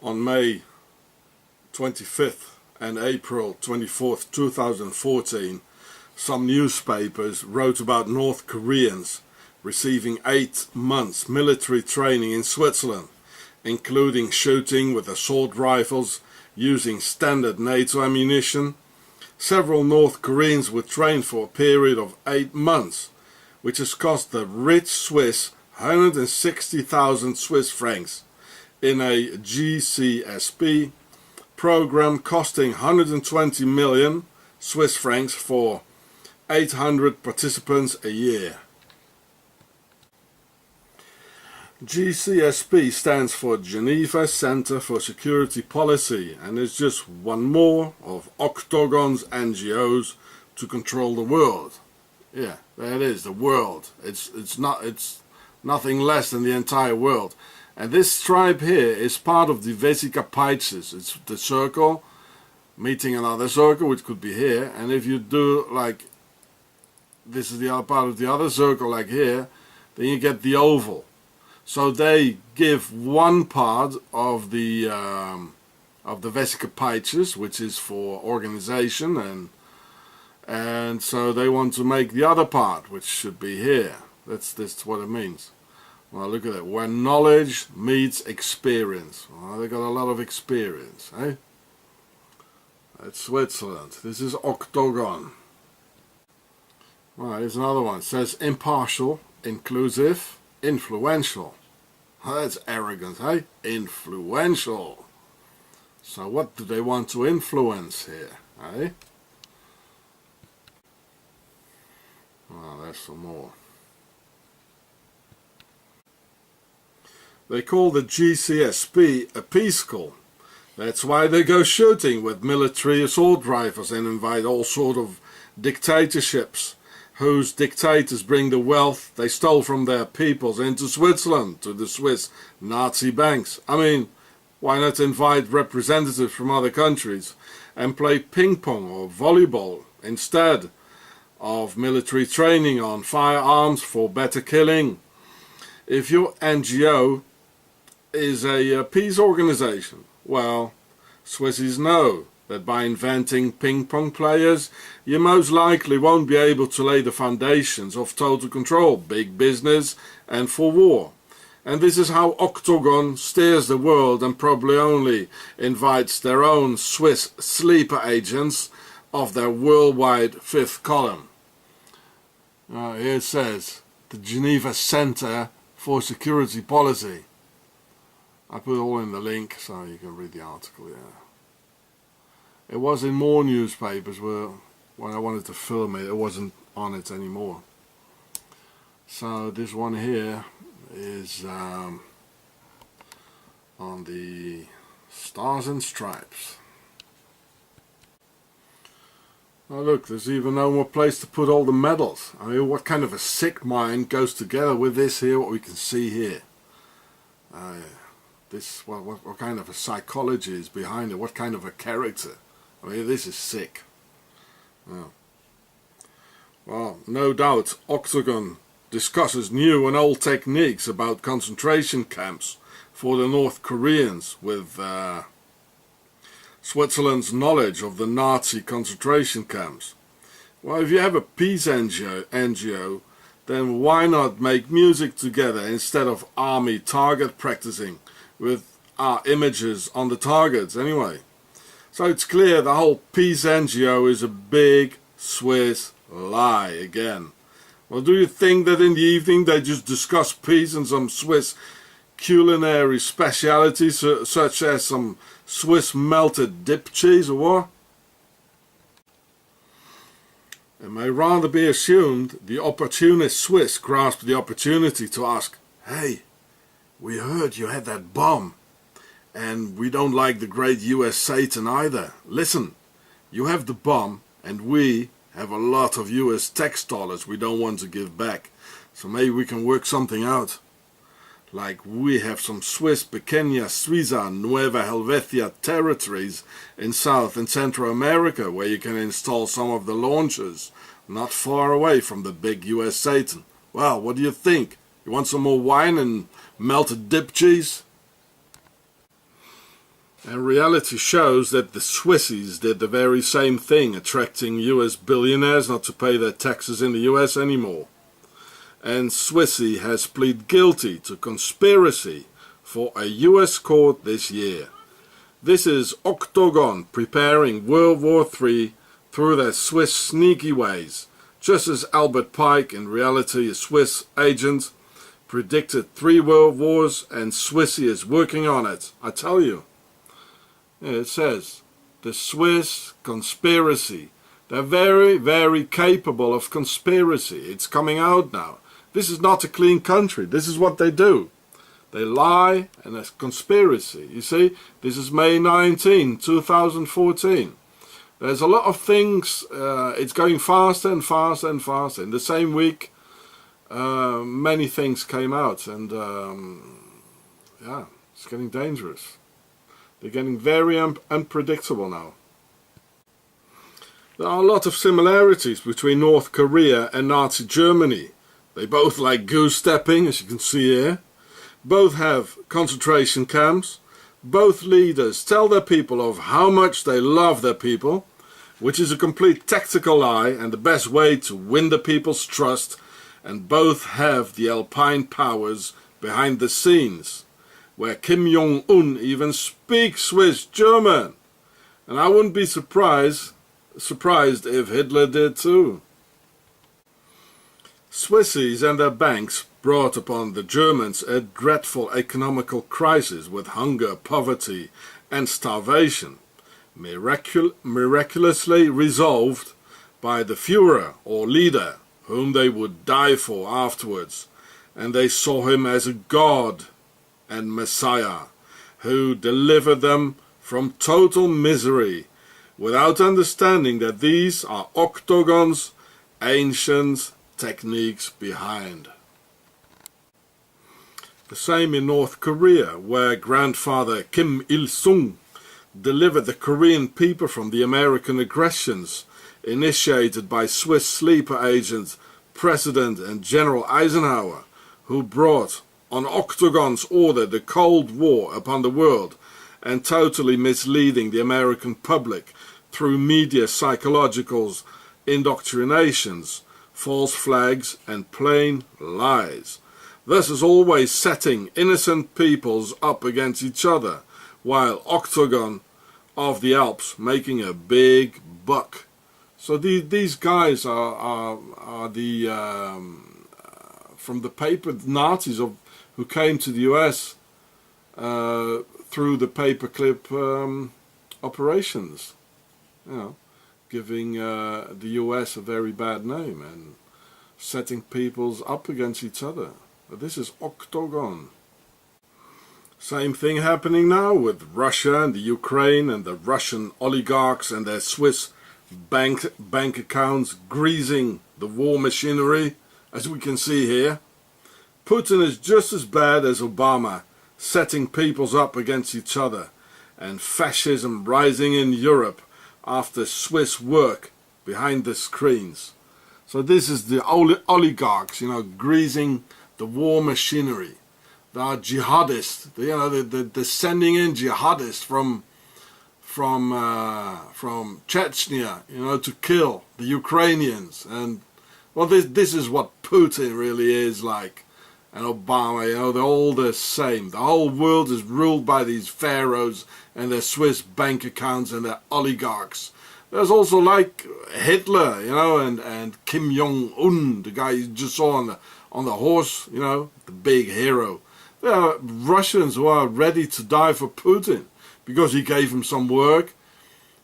On May 25th and April 24th, 2014, some newspapers wrote about North Koreans receiving 8 months military training in Switzerland, including shooting with assault rifles using standard NATO ammunition. Several North Koreans were trained for a period of 8 months, which has cost the rich Swiss 160,000 Swiss francs in a GCSP program costing 120 million Swiss francs for 800 participants a year. GCSP stands for Geneva Center for Security Policy and is just one more of OCTOGON's NGOs to control the world. Yeah, there it is, the world. It's nothing less than the entire world. And this stripe here is part of the vesves. It's the circle meeting another circle, which could be here. And if you do like this is the other part of the other circle, like here, then you get the oval. So they give one part of the vesves, which is for organization, and so they want to make the other part, which should be here. That's what it means. Well, look at that. Where knowledge meets experience. Well, they got a lot of experience, eh? That's Switzerland. This is OCTOGON. Well, here's another one. It says impartial, inclusive, influential. That's arrogant, eh? Influential. So what do they want to influence here, eh? Well, there's some more. They call the GCSP a peace school. That's why they go shooting with military assault rifles and invite all sort of dictatorships whose dictators bring the wealth they stole from their peoples into Switzerland to the Swiss Nazi banks. I mean, why not invite representatives from other countries and play ping pong or volleyball instead of military training on firearms for better killing? If your NGO is a peace organization, well, Swissies know that by inventing ping pong players, you most likely won't be able to lay the foundations of total control, big business and for war. And this is how OCTOGON steers the world and probably only invites their own Swiss sleeper agents of their worldwide fifth column. Here it says, the Geneva Center for Security Policy. I put it all in the link so you can read the article, yeah. It was in more newspapers where when I wanted to film it, it wasn't on it anymore. So this one here is on the Stars and Stripes. Oh look, there's even no more place to put all the medals. I mean, what kind of a sick mind goes together with this here, what we can see here? This, what kind of a psychology is behind it? What kind of a character? I mean, this is sick. Oh. Well, no doubt OCTOGON discusses new and old techniques about concentration camps for the North Koreans with Switzerland's knowledge of the Nazi concentration camps. Well, if you have a peace NGO, then why not make music together instead of army target practicing with our images on the targets anyway? So it's clear the whole peace NGO is a big Swiss lie again. Well, do you think that in the evening they just discuss peace and some Swiss culinary specialities such as some Swiss melted dip cheese or what? It may rather be assumed the opportunist Swiss grasped the opportunity to ask, hey, we heard you had that bomb, and we don't like the great US Satan either. Listen, you have the bomb, and we have a lot of US tax dollars we don't want to give back, so maybe we can work something out. Like we have some Swiss Pequeña Suiza Nueva Helvetia territories in South and Central America where you can install some of the launchers not far away from the big US Satan. Well, what do you think? You want some more wine and melted dip cheese? And reality shows that the Swissies did the very same thing, attracting US billionaires not to pay their taxes in the US anymore. And Swissy has pleaded guilty to conspiracy for a US court this year. This is OCTOGON preparing World War III through their Swiss sneaky ways, just as Albert Pike, in reality a Swiss agent, predicted 3 world wars, and Swissy is working on it, I tell you. Yeah, it says, the Swiss conspiracy. They're very, very capable of conspiracy. It's coming out now. This is not a clean country. This is what they do. They lie, and there's conspiracy. You see, this is May 19, 2014. There's a lot of things. It's going faster and faster and faster. In the same week, many things came out, and yeah, it's getting dangerous. They're getting very unpredictable now. There are a lot of similarities between North Korea and Nazi Germany. They both like goose-stepping, as you can see here. Both have concentration camps. Both leaders tell their people of how much they love their people, which is a complete tactical lie and the best way to win the people's trust. And both have the Alpine powers behind the scenes, where Kim Jong-un even speaks Swiss German. And I wouldn't be surprised if Hitler did too. Swissies and their banks brought upon the Germans a dreadful economical crisis with hunger, poverty and starvation, miraculously resolved by the Führer or leader, whom they would die for afterwards, and they saw him as a god and Messiah, who delivered them from total misery, without understanding that these are OCTOGON's ancient techniques behind. The same in North Korea, where grandfather Kim Il-sung delivered the Korean people from the American aggressions initiated by Swiss sleeper agent President and General Eisenhower, who brought on OCTOGON's order the Cold War upon the world, and totally misleading the American public through media psychological indoctrinations, false flags and plain lies. Thus is always setting innocent peoples up against each other, while OCTOGON of the Alps making a big buck. So these guys are the from the paper Nazis who came to the US through the paperclip operations, you know, giving the US a very bad name and setting peoples up against each other. But this is OCTOGON. Same thing happening now with Russia and the Ukraine and the Russian oligarchs and their Swiss bank accounts greasing the war machinery, as we can see here. Putin is just as bad as Obama, setting peoples up against each other, and fascism rising in Europe after Swiss work behind the screens. So this is the oligarchs, you know, greasing the war machinery. They are jihadists, you know, they're sending in jihadists from Chechnya, you know, to kill the Ukrainians. And well, this is what Putin really is like, and Obama, you know, they're all the same. The whole world is ruled by these pharaohs and their Swiss bank accounts and their oligarchs. There's also like Hitler, you know, and Kim Jong-un, the guy you just saw on the horse, you know, the big hero. There are Russians who are ready to die for Putin because he gave him some work.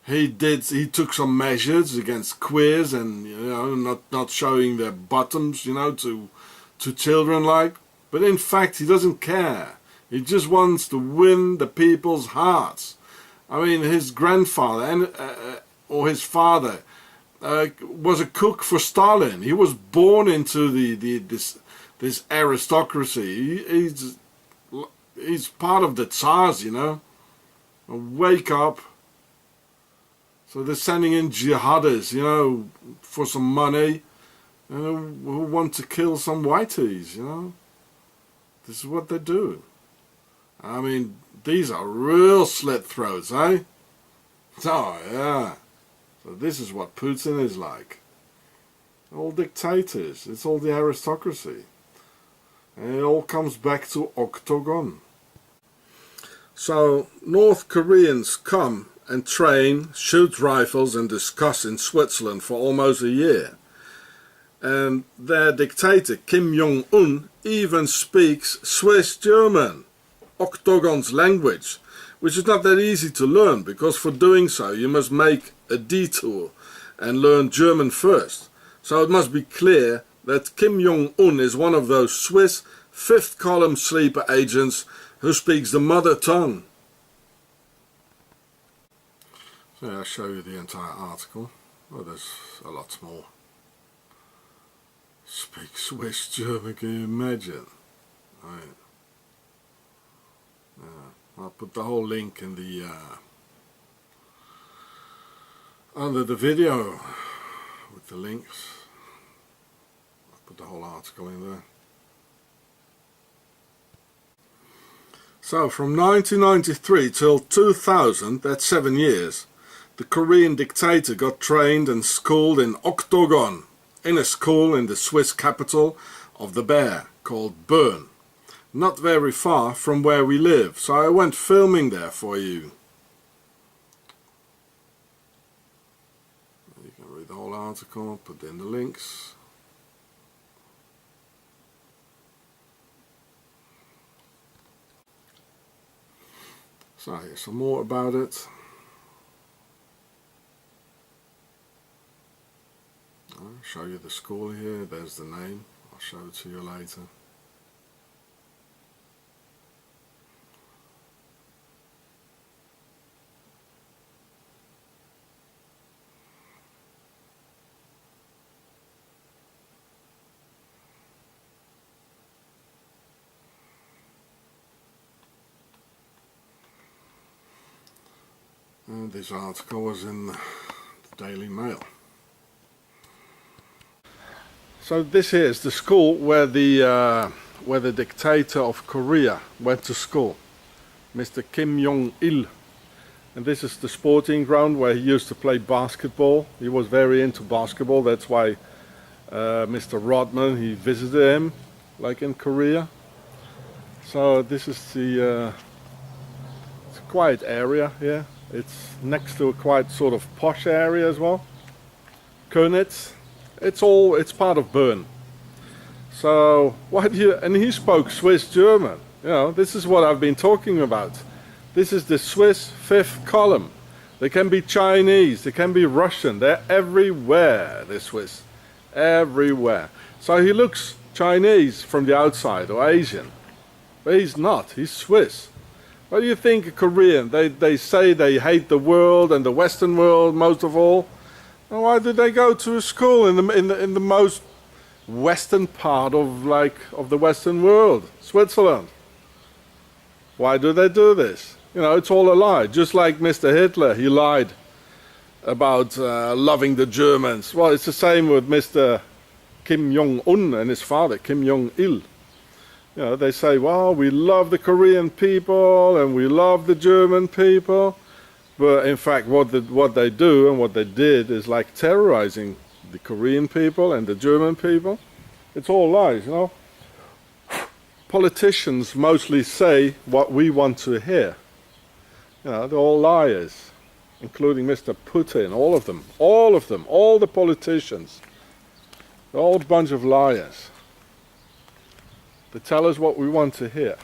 He took some measures against queers and, you know, not showing their bottoms, you know, to children like. But in fact, he doesn't care. He just wants to win the people's hearts. I mean, his grandfather or his father was a cook for Stalin. He was born into this aristocracy. He's part of the Tsars, you know. Wake up. So they're sending in jihadists, you know, for some money, you know, who want to kill some whiteys, you know. This is what they do. I mean, these are real slit throats, eh? Oh yeah. So this is what Putin is like. All dictators, it's all the aristocracy. And it all comes back to OCTOGON. So North Koreans come and train, shoot rifles and discuss in Switzerland for almost a year. And their dictator Kim Jong-un even speaks Swiss German, OCTOGON's language, which is not that easy to learn, because for doing so you must make a detour and learn German first. So it must be clear that Kim Jong-un is one of those Swiss fifth column sleeper agents who speaks the mother tongue. So I'll show you the entire article. Oh, there's a lot more. Speak Swiss German, can you imagine? Right. I'll put the whole link in the under the video with the links. I'll put the whole article in there. So from 1993 till 2000, that's 7 years, the Korean dictator got trained and schooled in OCTOGON, in a school in the Swiss capital of the Bear, called Bern. Not very far from where we live, so I went filming there for you. You can read the whole article, put in the links. So here's some more about it. I'll show you the school here, there's the name, I'll show it to you later. And this article was in the Daily Mail. So this here is the school where the dictator of Korea went to school, Mr. Kim Jong-il. And this is the sporting ground where he used to play basketball. He was very into basketball, that's why Mr. Rodman, he visited him, like in Korea. So this is the it's a quiet area here. It's next to a quite sort of posh area as well. Köniz. It's part of Bern. So why do you, and he spoke Swiss German. You know, this is what I've been talking about. This is the Swiss fifth column. They can be Chinese, they can be Russian, they're everywhere, the Swiss. Everywhere. So he looks Chinese from the outside, or Asian. But he's not, he's Swiss. What do you think, a Korean? They say they hate the world and the Western world most of all. And why do they go to a school in the most western part of the Western world, Switzerland? Why do they do this? You know, it's all a lie. Just like Mr. Hitler, he lied about loving the Germans. Well, it's the same with Mr. Kim Jong-un and his father, Kim Jong-il. You know, they say, well, we love the Korean people and we love the German people. But in fact, what they do and what they did is like terrorizing the Korean people and the German people. It's all lies, you know. Politicians mostly say what we want to hear. You know, they're all liars, including Mr. Putin, all of them, all the politicians. They're all a bunch of liars. They tell us what we want to hear.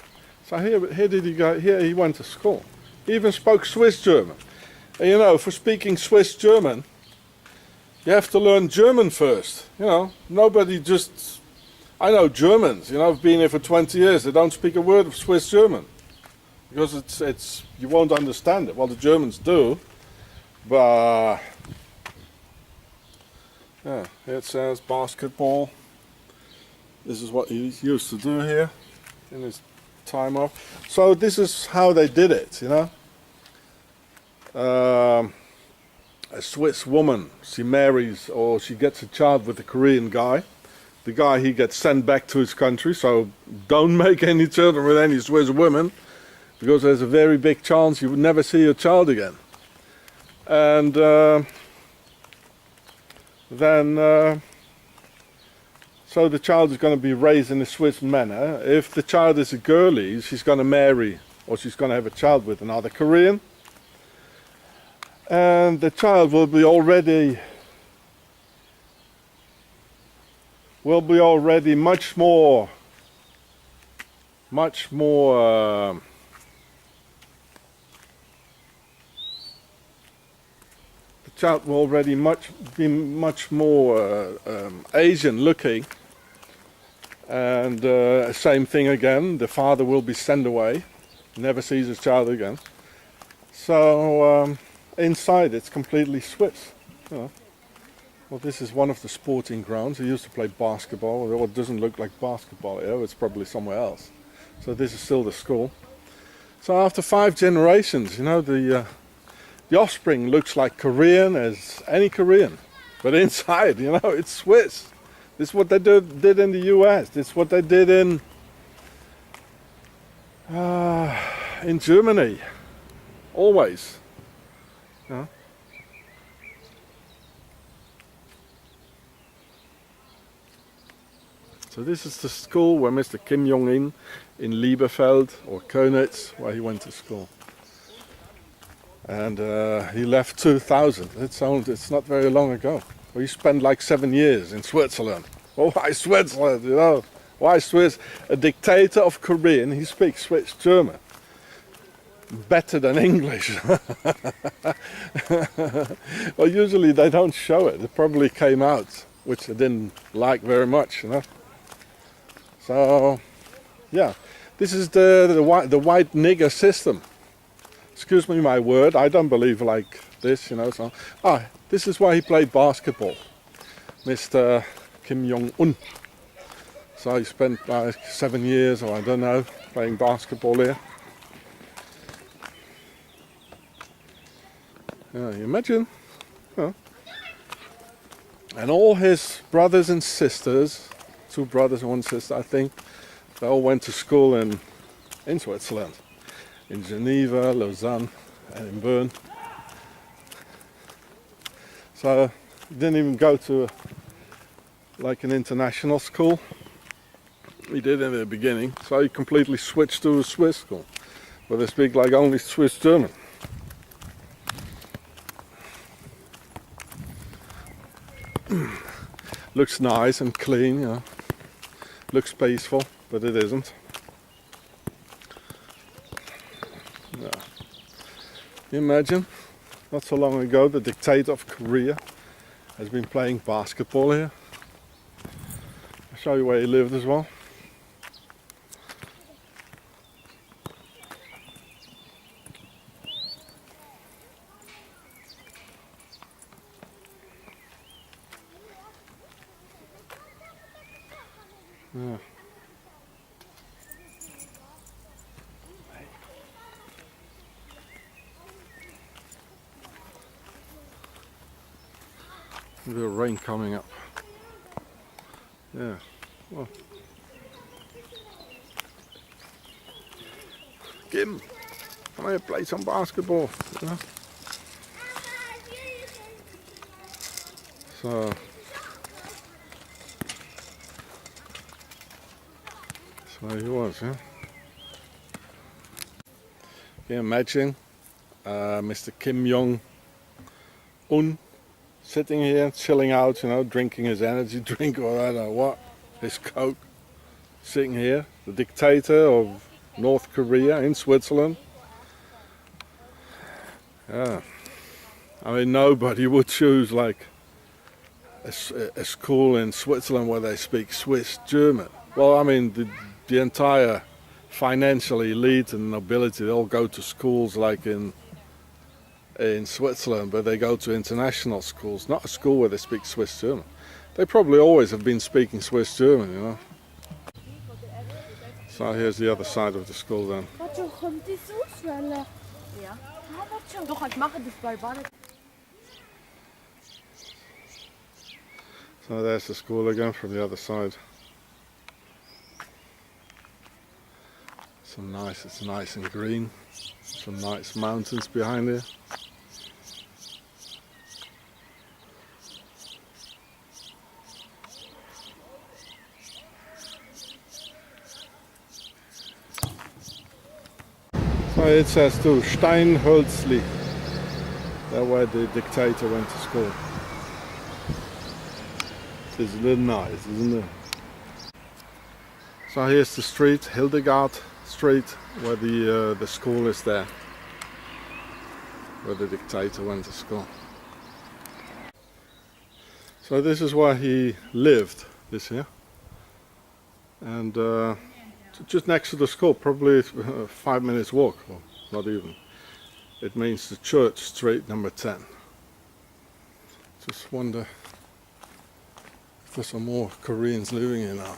So here did he go? Here he went to school. He even spoke Swiss German. And you know, for speaking Swiss German, you have to learn German first. You know, nobody just... I know Germans, you know, I've been here for 20 years, they don't speak a word of Swiss German. Because it's you won't understand it. Well, the Germans do, but... yeah, here it says basketball. This is what he used to do here in his time off. So this is how they did it, you know. A Swiss woman, she marries or she gets a child with a Korean guy. The guy, he gets sent back to his country, so don't make any children with any Swiss women. because there's a very big chance you would never see your child again. And then so the child is going to be raised in a Swiss manner. If the child is a girlie, she's going to marry, or she's going to have a child with another Korean, and the child will be already much more the child will already be much more Asian looking, and same thing again, the father will be sent away, never sees his child again. So inside it's completely Swiss, you know. Well, this is one of the sporting grounds. He used to play basketball. Well, it doesn't look like basketball here, it's probably somewhere else. So this is still the school. So after 5 generations, you know, the offspring looks like Korean as any Korean, but inside, you know, it's Swiss. This is what they did in the US. This is what they did in Germany. Always. You know? So this is the school where Mr. Kim Jong-in in Liebefeld, or Köniz, where he went to school. And he left 2000. It's not very long ago. Well, he spent like 7 years in Switzerland. Well, why Switzerland, you know? Why Swiss? A dictator of Korean, he speaks Swiss German. Better than English. Well, usually they don't show it. It probably came out, which I didn't like very much, you know. So, yeah, this is the white nigger system. Excuse me my word, I don't believe like this, you know. So, this is why he played basketball, Mr. Kim Jong-un. So he spent like 7 years, or I don't know, playing basketball here. Yeah, you imagine, you know. And all his brothers and sisters, 2 brothers and 1 sister, I think, they all went to school in Switzerland, in Geneva, Lausanne, and in Bern. So he didn't even go to like an international school. He did in the beginning, so he completely switched to a Swiss school, where they speak like only Swiss German. Looks nice and clean, you know. Looks peaceful, but it isn't. Yeah. Can you imagine? Not so long ago, the dictator of Korea has been playing basketball here. I'll show you where he lived as well. Yeah. The rain coming up. Yeah. Well. Kim, come here, play some basketball. You know? So. There he was, yeah. Can you imagine Mr. Kim Jong-un sitting here, chilling out, you know, drinking his energy drink or I don't know what, his Coke, sitting here, the dictator of North Korea in Switzerland. Yeah, I mean, nobody would choose like a school in Switzerland where they speak Swiss German. Well, I mean, the entire financial elite and nobility, they all go to schools like in Switzerland, but they go to international schools, not a school where they speak Swiss German. They probably always have been speaking Swiss German, you know. So here's the other side of the school then. So there's the school again from the other side. It's nice and green. Some nice mountains behind here. So it says to Steinhölzli. That's where the dictator went to school. It's a little nice, isn't it? So here's the street, Hildegard Street, where the school is there. Where the dictator went to school. So this is where he lived, this here. And just next to the school, probably 5 minutes walk, or not even. It means the church street number 10. Just wonder if there's some more Koreans living here now.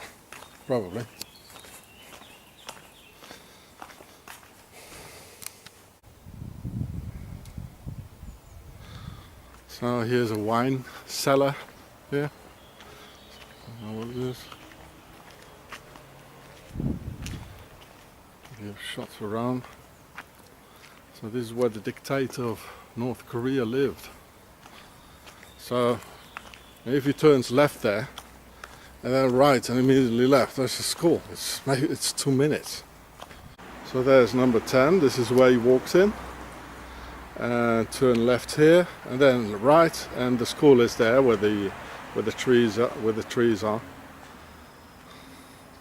Probably. So here's a wine cellar here. I don't know what it is. Give shots around. So this is where the dictator of North Korea lived. So if he turns left there and then right and immediately left, there's a school. It's 2 minutes. So there's number 10. This is where he walks in. Turn left here and then right, and the school is there where the trees are.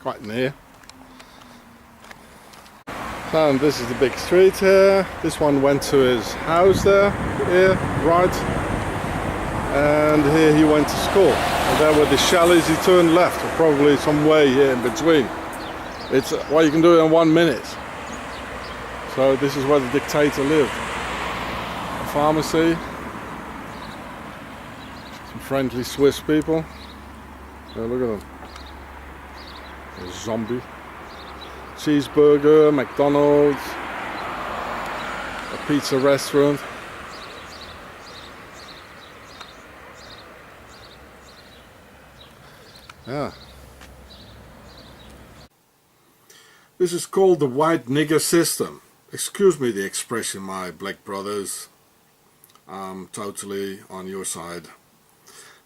Quite near. And this is the big street here. This one went to his house there, here, right. And here he went to school. And there where the chalets, he turned left, or probably some way here in between. It's well, you can do it in 1 minute. So this is where the dictator lived. A pharmacy. Some friendly Swiss people. Yeah, look at them. A zombie. Cheeseburger, McDonald's, a pizza restaurant. Yeah. This is called the white nigger system. Excuse me the expression, my black brothers. I'm totally on your side.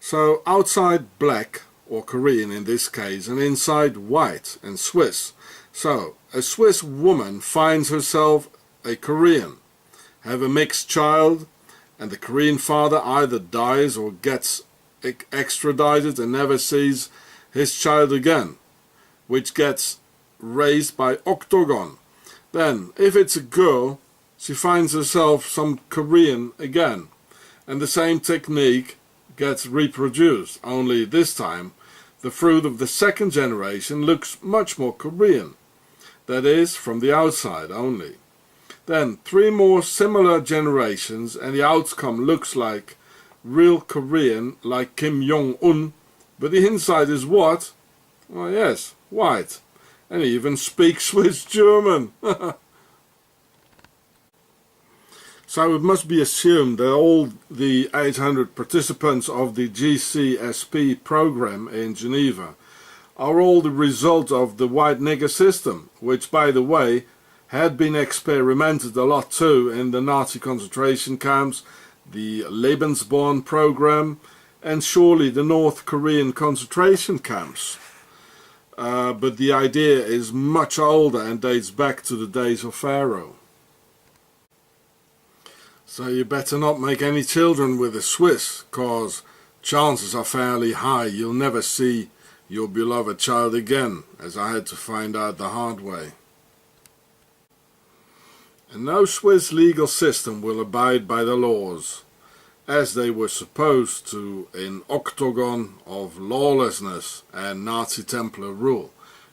So outside black, or Korean in this case, and inside white and Swiss. So, a Swiss woman finds herself a Korean, have a mixed child, and the Korean father either dies or gets extradited and never sees his child again, which gets raised by OCTOGON. Then, if it's a girl, she finds herself some Korean again, and the same technique gets reproduced, only this time the fruit of the second generation looks much more Korean. That is, from the outside only. Then 3 more similar generations and the outcome looks like real Korean, like Kim Jong-un, but the inside is what? Well, yes, white. And he even speaks Swiss German. So it must be assumed that all the 800 participants of the GCSP program in Geneva are all the result of the white nigger system, which, by the way, had been experimented a lot too in the Nazi concentration camps, the Lebensborn program, and surely the North Korean concentration camps. But the idea is much older and dates back to the days of Pharaoh. So you better not make any children with a Swiss, cause chances are fairly high you'll never see your beloved child again, as I had to find out the hard way. And no Swiss legal system will abide by the laws, as they were supposed to in OCTOGON of lawlessness and Nazi Templar rule.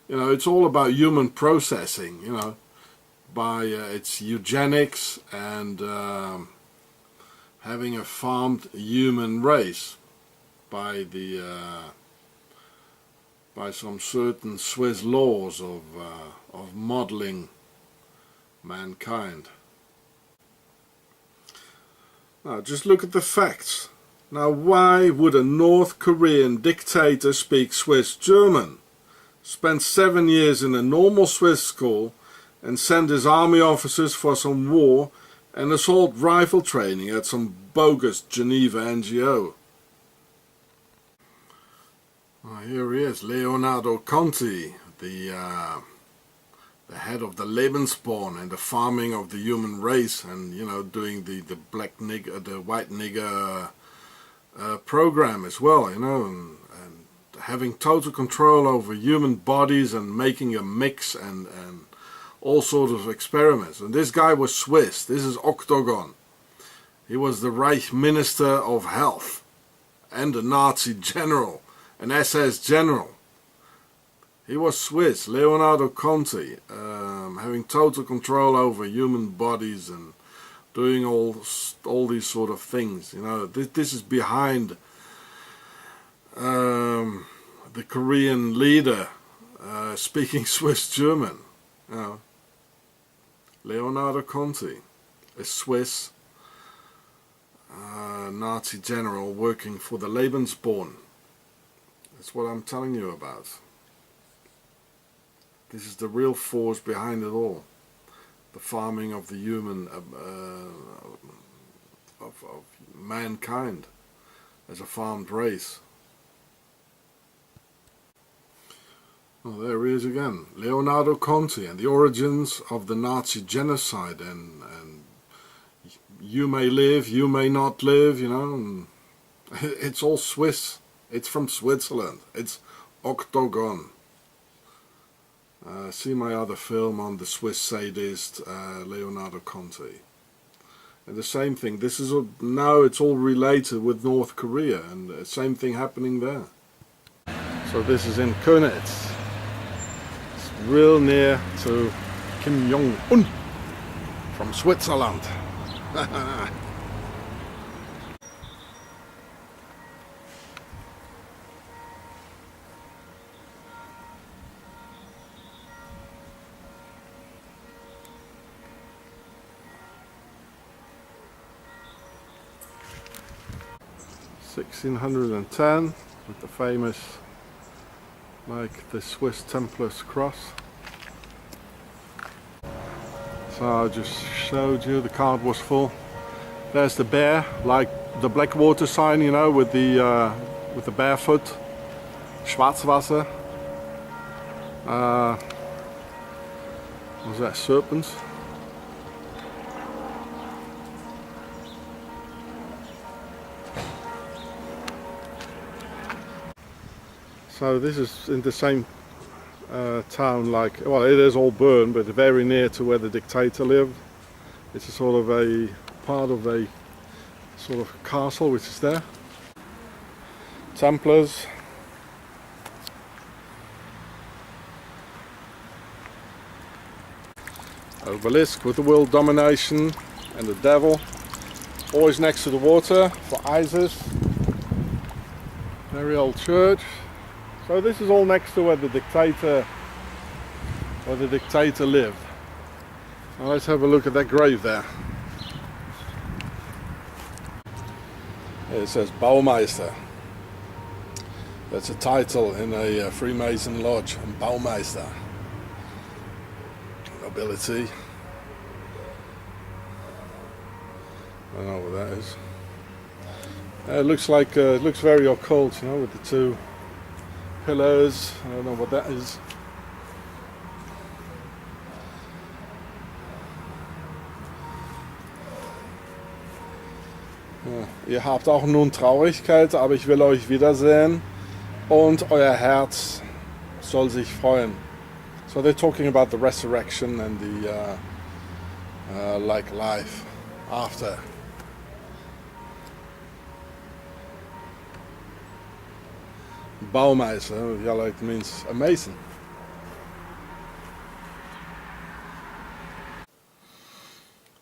You know, it's all about human processing, you know, by it's eugenics and having a farmed human race by the by some certain Swiss laws of modeling mankind. Now just look at the facts. Now why would a North Korean dictator speak Swiss German? Spent 7 years in a normal Swiss school and sent his army officers for some war and assault rifle training at some bogus Geneva NGO. Oh, here he is, Leonardo Conti, the head of the Lebensborn and the farming of the human race, and you know, doing the black nigger, the white nigger program as well, you know, and having total control over human bodies and making a mix and all sorts of experiments. And this guy was Swiss. This is OCTOGON. He was the Reich Minister of Health and a Nazi general, an SS general. He was Swiss, Leonardo Conti, having total control over human bodies and doing all these sort of things. You know, this is behind the Korean leader speaking Swiss German. You know, Leonardo Conti, a Swiss Nazi general working for the Lebensborn. That's what I'm telling you about. This is the real force behind it all. The farming of the human, of mankind as a farmed race. Oh, there he is again, Leonardo Conti, and the origins of the Nazi genocide, and you may live, you may not live, you know, and it's all Swiss. It's from Switzerland. It's OCTOGON. See my other film on the Swiss sadist Leonardo Conti. And the same thing, this is now it's all related with North Korea, and the same thing happening there. So this is in Köniz. It's real near to Kim Jong-un from Switzerland. 1610 with the famous, like the Swiss Templars cross. So I just showed you the card was full. There's the bear, like the Blackwater sign, you know, with the barefoot, Schwarzwasser. Was that serpents? So this is in the same town, like, well, it is all Bern, but very near to where the dictator lived. It's a sort of a part of a sort of castle which is there. Templars. Obelisk with the world domination and the devil. Always next to the water for Isis. Very old church. So this is all next to where the dictator lived. Now let's have a look at that grave there. It says Baumeister. That's a title in a Freemason lodge, Baumeister. Nobility. I don't know what that is. It looks like it looks very occult, you know, with the two pillars. I don't know what that is. Ja, ihr habt auch nun Traurigkeit, aber ich will euch wiedersehen und euer Herz soll sich freuen. So they're talking about the resurrection and the like life after. Baumeister, yeah, like means a mason.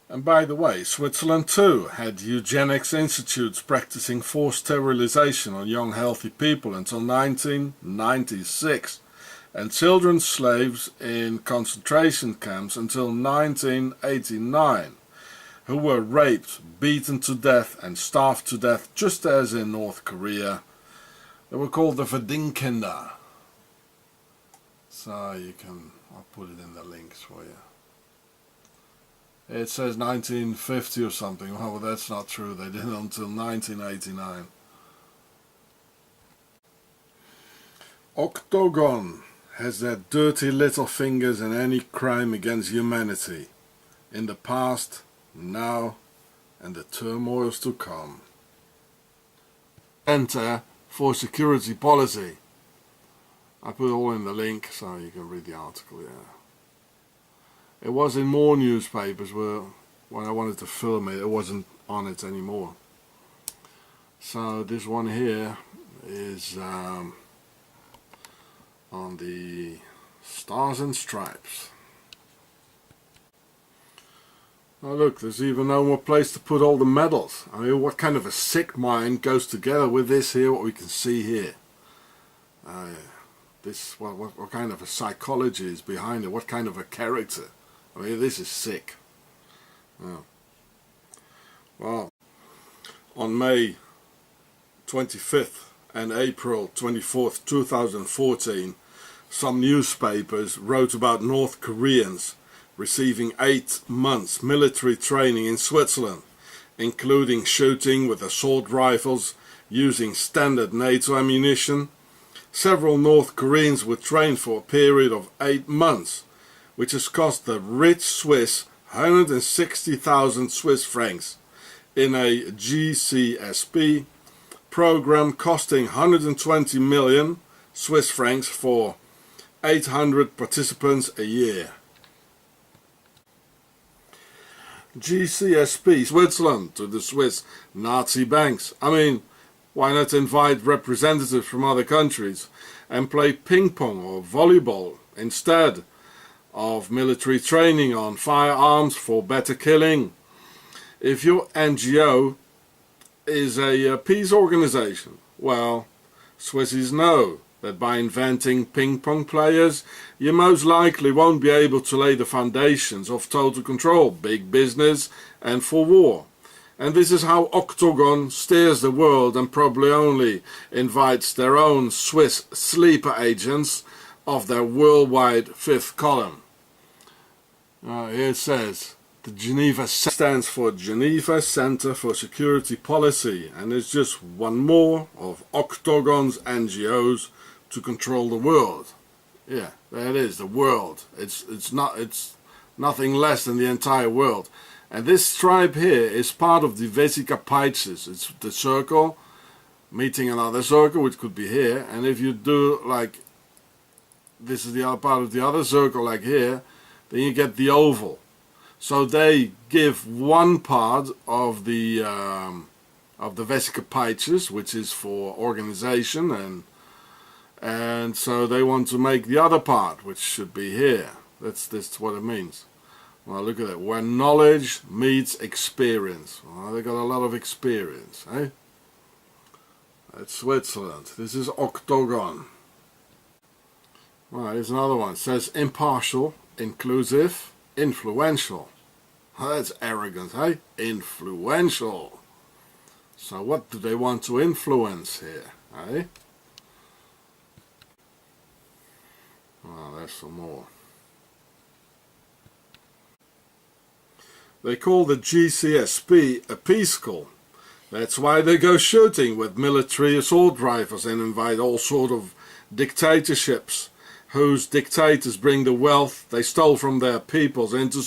And by the way, Switzerland too had eugenics institutes practicing forced sterilization on young healthy people until 1996, and children slaves in concentration camps until 1989, who were raped, beaten to death and starved to death just as in North Korea. They were called the Verdingkinder. So you can, I'll put it in the links for you. It says 1950 or something. Well, that's not true. They did it until 1989. OCTOGON has their dirty little fingers in any crime against humanity, in the past, now, and the turmoils to come. Enter for security policy. I put it all in the link so you can read the article, yeah. It was in more newspapers where when I wanted to film it, it wasn't on it anymore. So this one here is on the Stars and Stripes. Oh look, there's even no more place to put all the medals. I mean, what kind of a sick mind goes together with this here, what we can see here? What kind of a psychology is behind it? What kind of a character? I mean, this is sick. Oh. Well, on May 25th and April 24th, 2014, some newspapers wrote about North Koreans receiving 8 months military training in Switzerland, including shooting with assault rifles using standard NATO ammunition. Several North Koreans were trained for a period of 8 months, which has cost the rich Swiss 160,000 Swiss francs in a GCSP program costing 120 million Swiss francs for 800 participants a year. GCSP Switzerland to the Swiss Nazi banks. I mean, why not invite representatives from other countries and play ping pong or volleyball instead of military training on firearms for better killing? If your NGO is a peace organization, well, Swissies know that by inventing ping pong players, you most likely won't be able to lay the foundations of total control, big business, and for war. And this is how OCTOGON steers the world and probably only invites their own Swiss sleeper agents of their worldwide fifth column. Here it says, the Geneva stands for Geneva Center for Security Policy, and it's just one more of OCTOGON's NGOs to control the world. Yeah, there it is, the world. It's nothing less than the entire world. And this stripe here is part of the vesves. It's the circle meeting another circle, which could be here. And if you do like this is the other part of the other circle, like here, then you get the oval. So they give one part of the vesves, which is for organization, and so they want to make the other part, which should be here. That's what it means. Well, look at that. Where knowledge meets experience. Well, they got a lot of experience, eh? That's Switzerland. This is OCTOGON. Well, here's another one. It says impartial, inclusive, influential. Oh, that's arrogant, eh? Influential. So what do they want to influence here, eh? Well, there's some more. They call the GCSP a peace school. That's why they go shooting with military assault rifles and invite all sort of dictatorships whose dictators bring the wealth they stole from their peoples into